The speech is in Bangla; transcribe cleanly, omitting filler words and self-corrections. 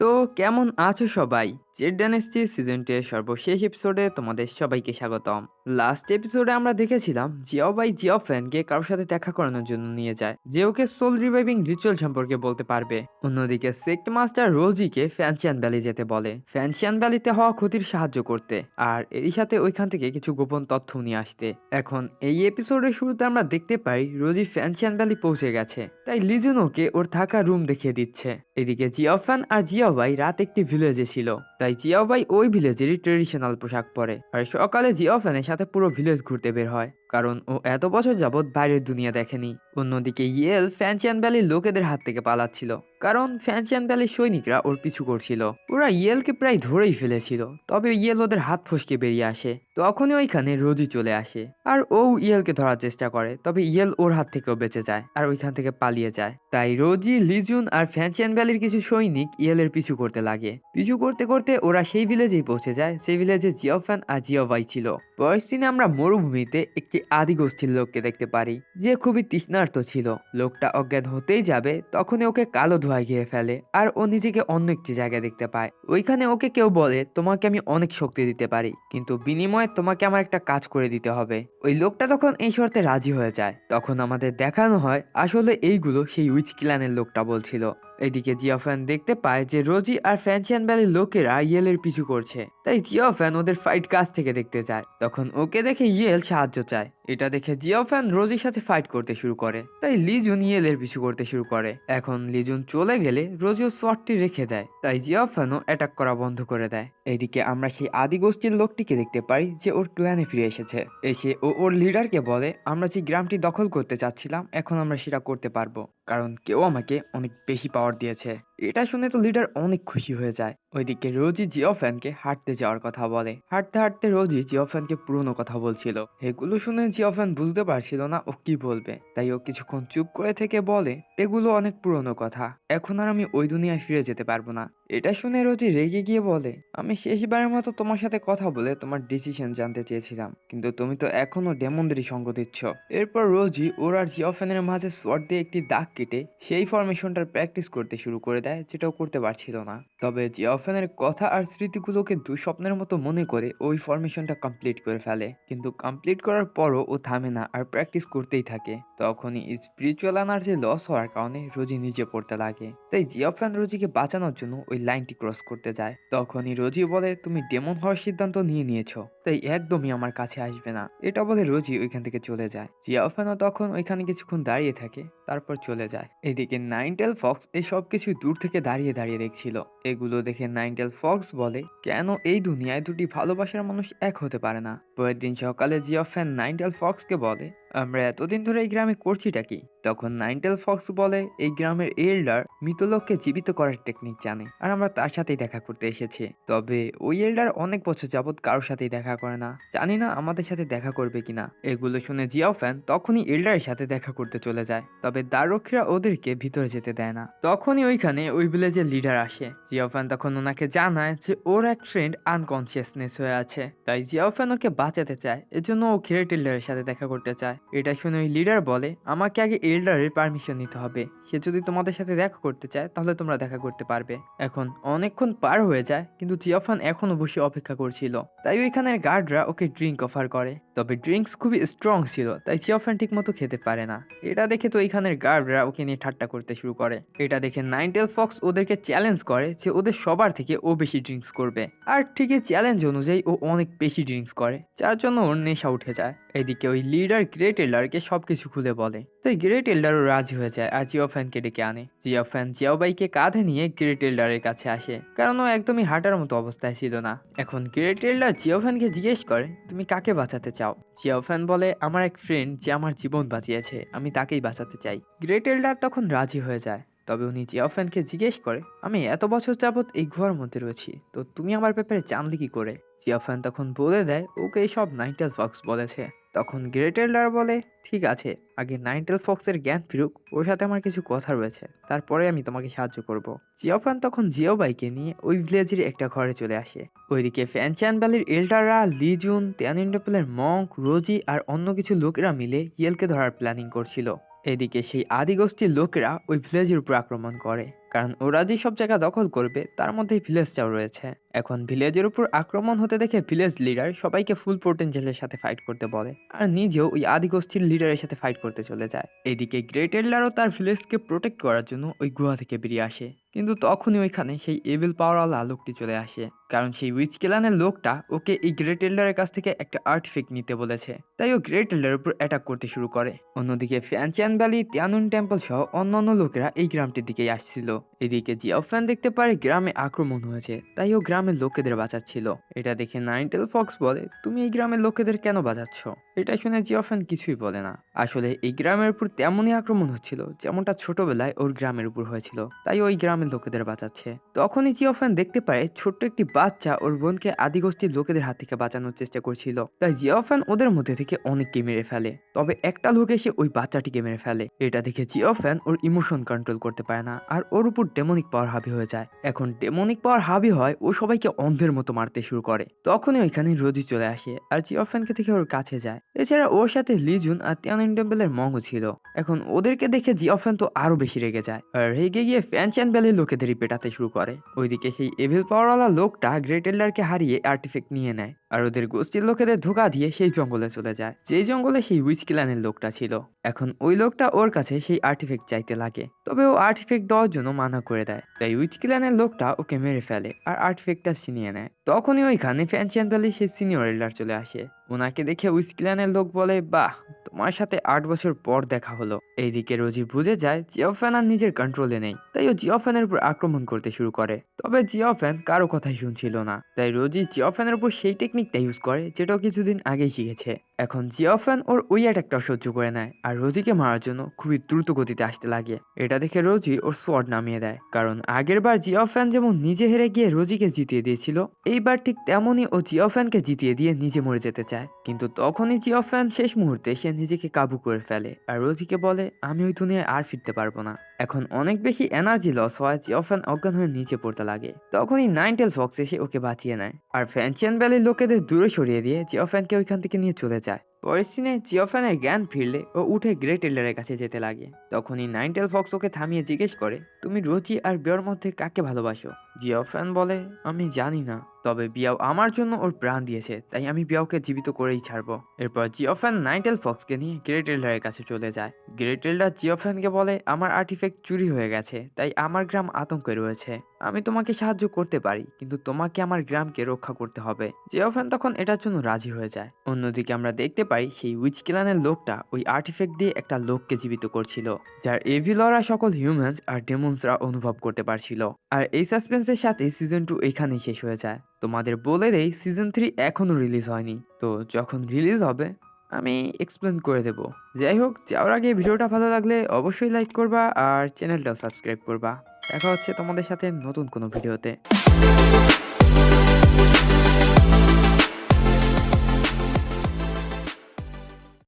তো কেমন আছো সবাই? জেড ডাইনেস্টি সিজন 2 এর সর্বশেষ এপিসোডে তোমাদের সবাইকে স্বাগতম। লাস্ট এপিসোডে আমরা দেখেছিলাম জিয়াও বাই জিয়াও ফ্যানকে কারোর সাথে দেখা করানোর জন্য নিয়ে যায়, যে ওকে সোল রিভাইভিং রিচুয়াল সম্পর্কে বলতে পারবে। অন্যদিকে সেক্ট মাস্টার রোজিকে ফ্যানশিয়ান ভ্যালি যেতে বলে, ফ্যানশিয়ান ভ্যালিতে হওয়া ক্ষতির সাহায্য করতে, আর এরই সাথে ওইখান থেকে কিছু গোপন তথ্য নিয়ে আসতে। এখন এই এপিসোডের শুরুতে আমরা দেখতে পাই রোজি ফ্যানশিয়ান ভ্যালি পৌঁছে গেছে, তাই লিজুন ওকে ওর থাকা রুম দেখিয়ে দিচ্ছে। এদিকে জিয়াওফান আর জিয়াওবাই রাত একটি ভিলেজে ছিল, তাই জিয়াওবাই ওই ভিলেজেরই ট্রেডিশনাল পোশাক পরে, আর সকালে জিয়াওফানের সাথে পুরো ভিলেজ ঘুরতে বের হয়, কারণ ও এত বছর যাবৎ বাইরের দুনিয়া দেখেনি। অন্যদিকে ইয়েল ফ্যানশিয়ান ভ্যালির লোকেদের হাত থেকে পালাচ্ছিল, কারণ ফ্যানশিয়ান ভ্যালির সৈনিকরা ওর পিছু করছিল। ওরা ইয়েলকে প্রায় ধরেই ফেলেছিল, তবে ইয়েল ওদের হাত ফসকে বেরিয়ে আসে। তখনই ওইখানে রোজি চলে আসে, আর ও ইয়েলকে ধরার চেষ্টা করে, তবে ইয়েল ওর হাত থেকেও বেঁচে যায় আর ওইখান থেকে পালিয়ে যায়। তাই রোজি, লিজুন আর ফ্যানশিয়ান ভ্যালির কিছু সৈনিক ইয়েলের পিছু করতে লাগে। পিছু করতে করতে ওরা সেই ভিলেজেই পৌঁছে যায়, সেই ভিলেজে জিয়াওফান আর জিয়াওবাই ছিল। পরের সিনে আমরা মরুভূমিতে একটি আদি গোষ্ঠীর লোককে দেখতে পারি, যে খুবই তৃষ্ণার্ত ছিল। লোকটা অজ্ঞান হতেই যাবে, তখনই ওকে কালো ধোঁয়ায় ঘিরে ফেলে, আর ও নিজেকে অন্য একটি জায়গায় দেখতে পায়। ওইখানে ওকে কেউ বলে, তোমাকে আমি অনেক শক্তি দিতে পারি, কিন্তু বিনিময়ে তোমাকে আমার একটা কাজ করে দিতে হবে। ওই লোকটা তখন এই শর্তে রাজি হয়ে যায়। তখন আমাদের দেখানো হয় আসলে এইগুলো সেই উইচ ক্ল্যানের লোকটা বলছিল। এদিকে জিয়াফ্যান দেখতে পায় যে রোজি আর ফ্যানশিয়ান ভ্যালির লোকেরা ইয়েলের পিছু করছে, তাই জিয়াফ্যান ওদের ফাইট কাছ থেকে দেখতে যায়। তখন ওকে দেখে ইয়েল সাহায্য চায়। এটা দেখে জিয়াফ্যান রোজির সাথে ফাইট করতে শুরু করে, তাই লিজুন ইয়েলের পিছু করতে শুরু করে। এখন লিজুন চলে গেলে রোজিও শটটি রেখে দেয়, তাই জিয়াফ্যানও অ্যাটাক করা বন্ধ করে দেয়। এইদিকে আমরা সেই আদি গোষ্ঠীর লোকটিকে দেখতে পাই যে ওর ক্ল্যানে ফিরে এসেছে। এসে ও ওর লিডারকে বলে, আমরা যে গ্রামটি দখল করতে চাচ্ছিলাম এখন আমরা সেটা করতে পারবো, কারণ কেউ আমাকে অনেক বেশি পাওয়ার দিয়েছে। এটা শুনে তো লিডার অনেক খুশি হয়ে যায়। ওইদিকে রোজি জিওফ্যানকে হাঁটতে যাওয়ার কথা বলে। হাঁটতে হাঁটতে রোজি জিওফ্যানকে পুরনো কথা বলছিল। এগুলো শুনে জিওফ্যান বুঝতে পারছিল না ও কি বলবে, তাই ও কিছুক্ষণ চুপ করে থেকে বলে, এগুলো অনেক পুরনো কথা, এখন আর আমি ওই দুনিয়ায় ফিরে যেতে পারবো না। এটা শুনে রোজি রেগে গিয়ে বলে, আমি শেষবারের মতো তোমার সাথে কথা বলে তোমার ডিসিশন জানতে চেয়েছিলাম, কিন্তু তুমি তো এখনো ডেমনদেরই সঙ্গ দিচ্ছ। এরপর রোজি ওর আর জিওফ্যানের মাঝে সোয়ার্ড দিয়ে একটি দাগ কেটে সেই ফরমেশনটার প্র্যাকটিস করতে শুরু করে দেয়, যেটাও করতে পারছিল না। তবে জিওফ্যানের কথা আর স্মৃতিগুলোকে দুঃস্বপ্নের মতো মনে করে ওই ফরমেশনটা কমপ্লিট করে ফেলে, কিন্তু কমপ্লিট করার পরও ও থামে না আর প্র্যাকটিস করতেই থাকে। তখনই স্পিরিচুয়াল এনার্জি লস হওয়ার কারণে রোজি নিচে পড়তে লাগে, তাই জিওফ্যান রোজিকে বাঁচানোর জন্য ওই লাইনটি ক্রস করতে যায়। তখনই রোজি বলে, তুমি ডেমন হওয়ার সিদ্ধান্ত নিয়ে নিয়েছো, তাই একদমই আমার কাছে আসবে না। এটা বলে রোজি ওইখান থেকে চলে যায়। জিয়াফানও তখন ওইখানে কিছুক্ষণ দাঁড়িয়ে থাকে, তারপর চলে যায়। এদিকে নাইনটেল ফক্স এই সব কিছু দূর থেকে দাঁড়িয়ে দাঁড়িয়ে দেখছিল। এগুলো দেখে নাইনটেল ফক্স বলে, কেন এই দুনিয়ায় দুটি ভালোবাসার মানুষ এক হতে পারে না। পরের দিন সকালে জিওফ্যান নাইনটেল ফক্সকে বলে, আমরা এতদিন ধরে এই গ্রামে করছিটা কি? তখন নাইনটেল ফক্স বলে, এই গ্রামের এল্ডার মৃতলোককে জীবিত করার টেকনিক জানে, আর আমরা তার সাথেই দেখা করতে এসেছি। তবে ওই এল্ডার অনেক বছর যাবৎ কারোর সাথেই দেখা করে না, জানি না আমাদের সাথে দেখা করবে কিনা। এগুলো শুনে জিয়াওফ্যান তখনই এল্ডারের সাথে দেখা করতে চলে যায়, তবে দ্বাররক্ষীরা ওদেরকে ভিতরে যেতে দেয় না। তখনই ওইখানে ওই ভিলেজের লিডার আসে। জিয়াওফ্যান তখন ওনাকে জানায় যে ওর এক ফ্রেন্ড আনকনসিয়াসনেস হয়ে আছে, তাই জিয়াওফ্যান ওকে বাঁচাতে চায়, এজন্য ও গ্রেট এল্ডারের সাথে দেখা করতে চায়। এটা শুনে ওই লিডার বলে, আমাকে আগে এল্ডারের পারমিশন নিতে হবে, সে যদি তোমাদের সাথে দেখা করতে চায় তাহলে তোমরা দেখা করতে পারবে। এখন অনেকক্ষণ পার হয়ে যায়, কিন্তু জিয়াফান এখনো বসে অপেক্ষা করছিল, তাই ওইখানের গার্ডরা ওকে ড্রিঙ্ক অফার করে। তবে ড্রিঙ্কস খুবই স্ট্রং ছিল, তাই জিয়াফান ঠিক মতো খেতে পারে না। এটা দেখে তো ওইখানের গার্ডরা ওকে নিয়ে ঠাট্টা করতে শুরু করে। এটা দেখে নাইনটেল ফক্স ওদেরকে চ্যালেঞ্জ করে যে ওদের সবার থেকে ও বেশি ড্রিঙ্কস করবে, আর ঠিকই চ্যালেঞ্জ অনুযায়ী ও অনেক বেশি ড্রিঙ্কস করে, যার জন্য ওর নেশা উঠে যায়। এদিকে ওই লিডার গ্রেট এল্ডারকে সবকিছু খুলে বলে, তাই গ্রেট এল্ডারও রাজি হয়ে যায় আর জিওফ্যানকে ডেকে আনে। জিওফ্যান জিয়াওবাইকে কাঁধে নিয়ে গ্রেট এল্ডারের কাছে আসে, কারণ ও একদমই হাঁটার মতো অবস্থায় ছিল না। এখন গ্রেট এল্ডার জিওফ্যানকে জিজ্ঞেস করে, তুমি কাকে বাঁচাতে চাও? জিওফ্যান বলে, আমার এক ফ্রেন্ড যে আমার জীবন বাঁচিয়েছে, আমি তাকেই বাঁচাতে চাই। গ্রেট এল্ডার তখন রাজি হয়ে যায়। তবে উনি জিওফ্যানকে জিজ্ঞেস করে, আমি এত বছর যাবৎ এই গুহার মধ্যে রয়েছি, তো তুমি আমার ব্যাপারে জানলে কি করে? জিওফ্যান তখন বলে দেয় ওকে এইসব নাইনটেল ফক্স বলেছে। তখন গ্রেট এল্ডার বলে, ঠিক আছে, আগে নাইনটেল ফক্সের জ্ঞান ফিরুক, ওর সাথে আমার কিছু কথা রয়েছে, তারপরে আমি তোমাকে সাহায্য করব। জিওফ্যান তখন জিওবাইকে নিয়ে ওই ভিলেজের একটা ঘরে চলে আসে। ওইদিকে ফ্যানচান ভ্যালির এল্ডাররা, লিজুন, তিয়ানিন্ডোপেলের মঙ্ক, রোজি আর অন্য কিছু লোকেরা মিলে ইয়েলকে ধরার প্ল্যানিং করছিল। এদিকে সেই আদিগোষ্ঠীর লোকেরা ওই ভিলেজের উপর আক্রমণ করে, কারণ ওরা যে সব জায়গা দখল করবে তার মধ্যে ভিলেজটাও রয়েছে। এখন ভিলেজের উপর আক্রমণ হতে দেখে ভিলেজ লিডার সবাইকে ফুল পোটেনশিয়ালের সাথে ফাইট করতে বলে, আর নিজেও ওই আদিগোষ্ঠীর লিডারের সাথে ফাইট করতে চলে যায়। এদিকে গ্রেট এল্ডারও তার ভিলেজকে প্রোটেক্ট করার জন্য ওই গুহা থেকে বেরিয়ে আসে, কিন্তু তখনই ওইখানে সেই এভিল পাওয়ারওয়ালা লোকটি চলে আসে, কারণ সেই উইচ ক্ল্যানের লোকটা ওকে এই গ্রেট এল্ডারের কাছ থেকে একটা আর্টিফ্যাক্ট নিতে বলেছে। তাই ও গ্রেট এল্ডারের উপর অ্যাটাক করতে শুরু করে। অন্যদিকে ফ্যানচিয়ান ভ্যালি, তিয়ানুন টেম্পল সহ অন্যান্য লোকেরা এই গ্রামটির দিকেই আসছিল। এদিকে জিওফ্যান দেখতে পারে গ্রামে আক্রমণ হয়েছে, তাই ও গ্রামের লোকেদের বাঁচাচ্ছিল। এটা দেখে নাইনটেল ফক্স বলে, তুমি এই গ্রামের লোকেদের কেন বাঁচাচ্ছ? এটা শুনে জিওফ্যান কিছুই বলে না। আসলে এই গ্রামের উপর তেমনই আক্রমণ হচ্ছিল যেমনটা ছোটবেলায় ওর গ্রামের উপর হয়েছিল, তাই ওই গ্রামের লোকেদের বাঁচাচ্ছে। তখনই জিওফ্যান দেখতে পায় ছোট্ট একটি বাচ্চা ওর বোনকে আদিগোষ্ঠীর লোকেদের হাত থেকে বাঁচানোর চেষ্টা করছিল। তাই জিওফ্যান ওদের মধ্যে থেকে অনেককে মেরে ফেলে, তবে একটা লোক এসে ওই বাচ্চাটিকে মেরে ফেলে। এটা দেখে জিওফ্যান ওর ইমোশন কন্ট্রোল করতে পারে না, আর ওর উপর ডেমনিক পাওয়ার হাবি হয়ে যায়। এখন ডেমনিক পাওয়ার হাবি হয়, ও সবাইকে অন্ধের মতো মারতে শুরু করে। তখনই ওইখানে রোজি চলে আসে আর জিওফ্যানকে থেকে ওর কাছে যায়। এছাড়া ওর সাথে লিজুন আর তিয়ানুন টেম্পলের মঙ্গ ছিল। এখন ওদেরকে দেখে জিওফ্যান তো আরো বেশি রেগে যায়, আর রেগে গিয়ে ফ্যানচিয়ান ভ্যালির লোকেদেরই পেটাতে শুরু করে। ওইদিকে সেই এভিল পাওয়ারওয়ালা লোকটা গ্রেট এল্ডারকে হারিয়ে আর্টিফ্যাক্ট নিয়ে নেয়, আর ওদের গোষ্ঠীর লোকেদের ধোকা দিয়ে সেই জঙ্গলে চলে যায়, যেই জঙ্গলে সেই উইচ ক্ল্যানের লোকটা ছিল। এখন ওই লোকটা ওর কাছে সেই আর্টিফ্যাক্ট চাইতে লাগে, তবে ও আর্টিফ্যাক্ট দেওয়ার জন্য মানা করে দেয়। তাই উইচ ক্ল্যানের লোকটা ওকে মেরে ফেলে আর আর্টিফ্যাক্টটা ছিনিয়ে নেয়। তখনই ওইখানে ফ্যানচিয়ান ভ্যালি সেই সিনিয়র এল্ডার চলে আসে। ওনাকে দেখে উইচ ক্ল্যানের লোক বলে, বাহ, তোমার সাথে 8 বছর পর দেখা হলো। এইদিকে রোজি বুঝে যায় জিওফ্যান আর নিজের কন্ট্রোলে নেই, তাই ও জিওফ্যানের উপর আক্রমণ করতে শুরু করে। তবে জিওফ্যান কারো কথাই শুনছিল না, তাই রোজি জিওফ্যানের উপর সেই টেকনিকটা ইউজ করে যেটাও কিছুদিন আগেই শিখেছে। এখন জিওফ্যান ওর ওই অ্যাটাকটা সহ্য করে নেয় আর রোজিকে মারার জন্য খুবই দ্রুত গতিতে আসতে লাগে। এটা দেখে রোজি ওর সোয়ার্ড নামিয়ে দেয়, কারণ আগের বার জিওফ্যান যেমন নিজে হেরে গিয়ে রোজিকে জিতিয়ে দিয়েছিল, এইবার ঠিক তেমনই ও জিওফ্যানকে জিতিয়ে দিয়ে নিজে মরে যেতে চায়। কিন্তু তখনই জিওফ্যান শেষ মুহূর্তে সে নিজেকে কাবু করে ফেলে আর রোজিকে বলে, আমি ওই দুনিয়ায় আর ফিরতে পারবো না। এখন অনেক বেশি এনার্জি লস হয়, জিওফ্যান অজ্ঞান হয়ে নিচে পড়তে লাগে। তখনই নাইনটেল ফক্স এসে ওকে বাঁচিয়ে নেয়, আর ফ্যানচিয়ান ভ্যালির লোকেদের দূরে সরিয়ে দিয়ে জিওফ্যানকে ওইখান থেকে নিয়ে চলে যায়। পরের সিনে জিওফ্যানের জ্ঞান ফিরলে ও উঠে গ্রেট এল্ডারের কাছে যেতে লাগে। তখনই নাইনটেল ফক্স ওকে থামিয়ে জিজ্ঞেস করে, তুমি রোজি আর বিয়ার মধ্যে কাকে ভালোবাসো? জিওফ্যান বলে, আমি জানি না, তবে বিয়াও আমার জন্য ওর প্রাণ দিয়েছে, তাই আমি বিয়াওকে জীবিত করেই ছাড়বো। এরপর জিওফ্যান নাইনটেল ফক্সকে নিয়ে গ্রেট এল্ডারের কাছে চলে যায়। গ্রেট এল্ডার জিওফ্যানকে বলে, আমার আর্টিফ্যাক্ট চুরি হয়ে গেছে, তাই আমার গ্রাম আতঙ্কে রয়েছে। আমি তোমাকে সাহায্য করতে পারি, কিন্তু তোমাকে আমার গ্রামকে রক্ষা করতে হবে। জিওফ্যান তখন এটার জন্য রাজি হয়ে যায়। অন্যদিকে আমরা দেখতে পাই সেই উইচ ক্ল্যানের লোকটা ওই আর্টিফ্যাক্ট দিয়ে একটা লোককে জীবিত করছিল, যার এভিলরা সকল হিউম্যানস আর ডেমনসরা অনুভব করতে পারছিল। আর এই সাসপেন্সের সাথে সিজন 2 এখানেই শেষ হয়ে যায়। তোমাদের বলে দেই, সিজন 3 এখনো রিলিজ হয়নি, তো যখন রিলিজ হবে আমি এক্সপ্লেন করে দেব। যাই হোক, যাওয়ার আগে ভিডিওটা ভালো লাগলে অবশ্যই লাইক করবা আর চ্যানেলটাও সাবস্ক্রাইব করবা। দেখা হচ্ছে তোমাদের সাথে নতুন কোনো ভিডিওতে।